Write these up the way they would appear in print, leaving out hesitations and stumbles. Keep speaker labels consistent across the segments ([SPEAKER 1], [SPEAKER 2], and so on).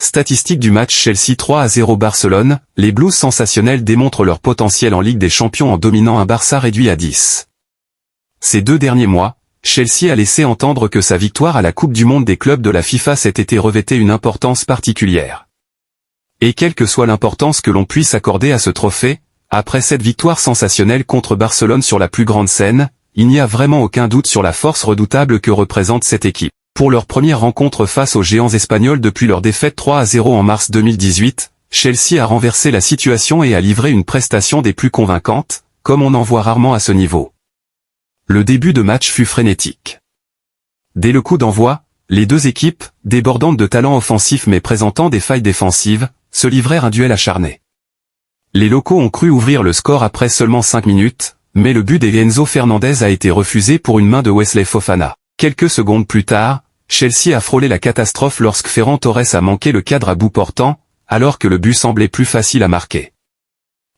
[SPEAKER 1] Statistiques du match Chelsea 3-0 Barcelone, les Blues sensationnels démontrent leur potentiel en Ligue des Champions en dominant un Barça réduit à 10. Ces 2 derniers mois, Chelsea a laissé entendre que sa victoire à la Coupe du Monde des clubs de la FIFA cet été revêtait une importance particulière. Et quelle que soit l'importance que l'on puisse accorder à ce trophée, après cette victoire sensationnelle contre Barcelone sur la plus grande scène, il n'y a vraiment aucun doute sur la force redoutable que représente cette équipe. Pour leur première rencontre face aux géants espagnols depuis leur défaite 3-0 en mars 2018, Chelsea a renversé la situation et a livré une prestation des plus convaincantes, comme on en voit rarement à ce niveau. Le début de match fut frénétique. Dès le coup d'envoi, les deux équipes, débordantes de talent offensif mais présentant des failles défensives, se livrèrent un duel acharné. Les locaux ont cru ouvrir le score après seulement 5 minutes, mais le but d'Enzo Fernandez a été refusé pour une main de Wesley Fofana. Quelques secondes plus tard, Chelsea a frôlé la catastrophe lorsque Ferran Torres a manqué le cadre à bout portant, alors que le but semblait plus facile à marquer.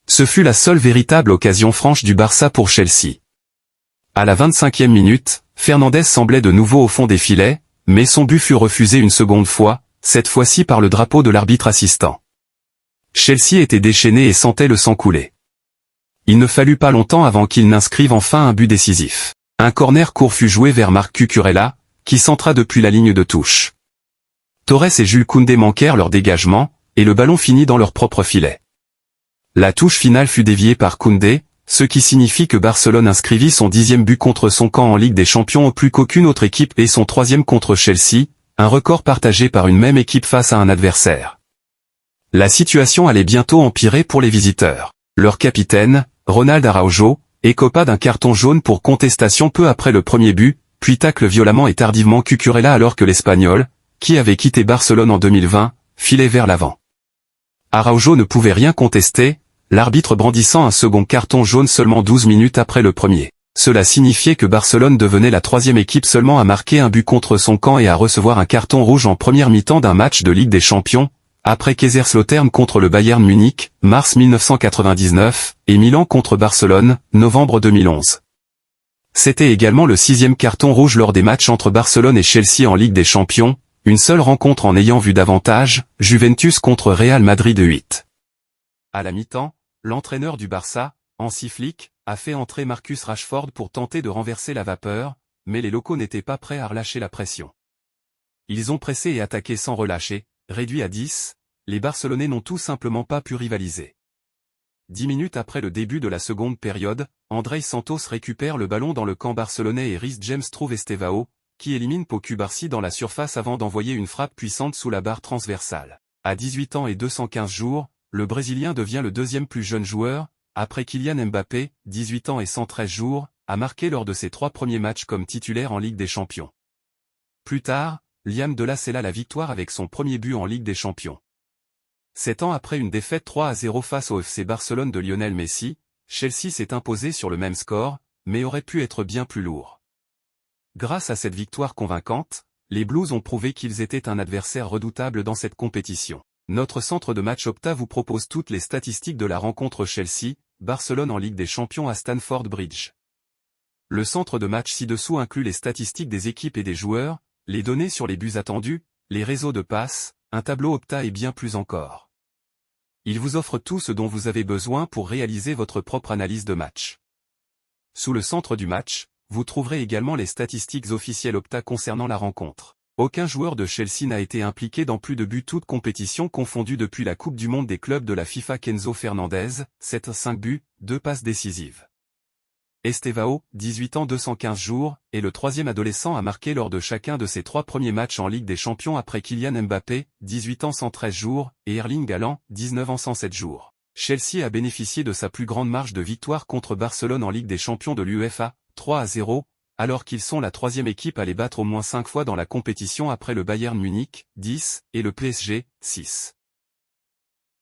[SPEAKER 1] Ce fut la seule véritable occasion franche du Barça pour Chelsea. À la 25e minute, Fernandez semblait de nouveau au fond des filets, mais son but fut refusé une seconde fois, cette fois-ci par le drapeau de l'arbitre assistant. Chelsea était déchaîné et sentait le sang couler. Il ne fallut pas longtemps avant qu'il n'inscrive enfin un but décisif. Un corner court fut joué vers Marc Cucurella, qui centra depuis la ligne de touche. Torres et Jules Koundé manquèrent leur dégagement, et le ballon finit dans leur propre filet. La touche finale fut déviée par Koundé, ce qui signifie que Barcelone inscrivit son 10e but contre son camp en Ligue des Champions au plus qu'aucune autre équipe et son 3e contre Chelsea, un record partagé par une même équipe face à un adversaire. La situation allait bientôt empirer pour les visiteurs. Leur capitaine, Ronald Araujo, écopa d'un carton jaune pour contestation peu après le premier but, puis tacle violemment et tardivement Cucurella alors que l'Espagnol, qui avait quitté Barcelone en 2020, filait vers l'avant. Araujo ne pouvait rien contester, l'arbitre brandissant un second carton jaune seulement 12 minutes après le premier. Cela signifiait que Barcelone devenait la 3e équipe seulement à marquer un but contre son camp et à recevoir un carton rouge en première mi-temps d'un match de Ligue des Champions, après Kaiserslautern contre le Bayern Munich, mars 1999, et Milan contre Barcelone, novembre 2011. C'était également le 6e carton rouge lors des matchs entre Barcelone et Chelsea en Ligue des Champions, une seule rencontre en ayant vu davantage, Juventus contre Real Madrid 8. À la mi-temps, l'entraîneur du Barça, Hansi Flick, a fait entrer Marcus Rashford pour tenter de renverser la vapeur, mais les locaux n'étaient pas prêts à relâcher la pression. Ils ont pressé et attaqué sans relâcher, réduits à 10, les Barcelonais n'ont tout simplement pas pu rivaliser. 10 minutes après le début de la seconde période, Andrei Santos récupère le ballon dans le camp barcelonais et Reece James trouve Estevao, qui élimine Pau Cubarsí dans la surface avant d'envoyer une frappe puissante sous la barre transversale. À 18 ans et 215 jours, le Brésilien devient le 2e plus jeune joueur, après Kylian Mbappé, 18 ans et 113 jours, a marqué lors de ses 3 premiers matchs comme titulaire en Ligue des Champions. Plus tard, Liam Delap scella la victoire avec son premier but en Ligue des Champions. 7 ans après une défaite 3-0 face au FC Barcelone de Lionel Messi, Chelsea s'est imposé sur le même score, mais aurait pu être bien plus lourd. Grâce à cette victoire convaincante, les Blues ont prouvé qu'ils étaient un adversaire redoutable dans cette compétition. Notre centre de match Opta vous propose toutes les statistiques de la rencontre Chelsea-Barcelone en Ligue des Champions à Stamford Bridge. Le centre de match ci-dessous inclut les statistiques des équipes et des joueurs, les données sur les buts attendus, les réseaux de passes, un tableau Opta et bien plus encore. Il vous offre tout ce dont vous avez besoin pour réaliser votre propre analyse de match. Sous le centre du match, vous trouverez également les statistiques officielles Opta concernant la rencontre. Aucun joueur de Chelsea n'a été impliqué dans plus de buts toutes compétitions confondues depuis la Coupe du Monde des clubs de la FIFA. Enzo Fernandez, 5 buts, 2 passes décisives. Estevao, 18 ans 215 jours, est le 3e adolescent à marquer lors de chacun de ses 3 premiers matchs en Ligue des Champions après Kylian Mbappé, 18 ans 113 jours, et Erling Haaland, 19 ans 107 jours. Chelsea a bénéficié de sa plus grande marge de victoire contre Barcelone en Ligue des Champions de l'UEFA, 3-0, alors qu'ils sont la 3e équipe à les battre au moins 5 fois dans la compétition après le Bayern Munich, 10, et le PSG, 6.